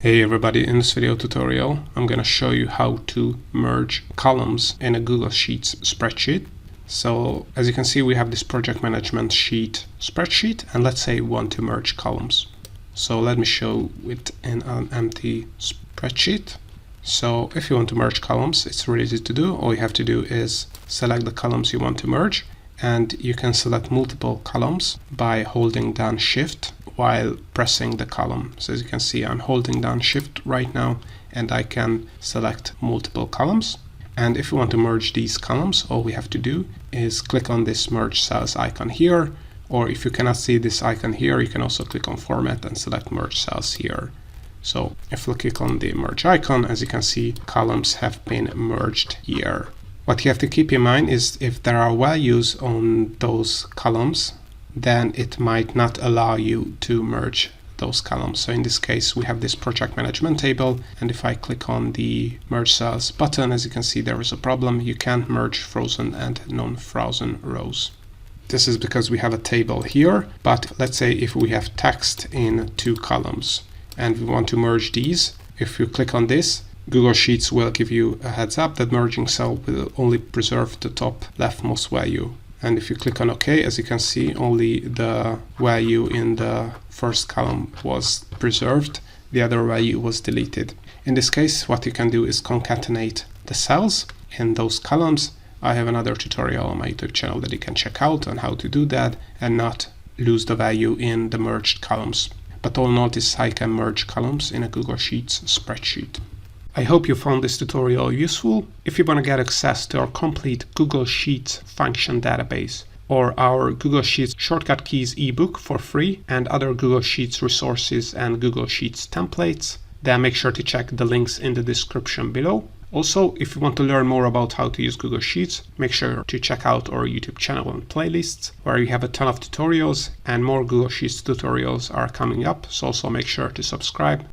Hey everybody, in this video tutorial I'm going to show you how to merge columns in a Google Sheets spreadsheet. So as you can see, we have this project management sheet spreadsheet, and let's say we want to merge columns. So let me show it in an empty spreadsheet. So if you want to merge columns, it's really easy to do. All you have to do is select the columns you want to merge, and you can select multiple columns by holding down Shift while pressing the column. So as you can see, I'm holding down Shift right now and I can select multiple columns. And if you want to merge these columns, all we have to do is click on this merge cells icon here, or if you cannot see this icon here, you can also click on format and select merge cells here. So if we click on the merge icon, as you can see, columns have been merged here. What you have to keep in mind is if there are values on those columns, then it might not allow you to merge those columns. So in this case, we have this project management table, and if I click on the merge cells button, as you can see, there is a problem. You can't merge frozen and non-frozen rows. This is because we have a table here, but let's say if we have text in two columns and we want to merge these, if you click on this, Google Sheets will give you a heads up that merging cell will only preserve the top leftmost value. And if you click on OK, as you can see, only the value in the first column was preserved, the other value was deleted. In this case, what you can do is concatenate the cells in those columns. I have another tutorial on my YouTube channel that you can check out on how to do that and not lose the value in the merged columns. But all in all, this is how you can merge columns in a Google Sheets spreadsheet. I hope you found this tutorial useful. If you want to get access to our complete Google Sheets function database or our Google Sheets Shortcut Keys ebook for free and other Google Sheets resources and Google Sheets templates, then make sure to check the links in the description below. Also, if you want to learn more about how to use Google Sheets, make sure to check out our YouTube channel and playlists, where you have a ton of tutorials, and more Google Sheets tutorials are coming up, so also make sure to subscribe.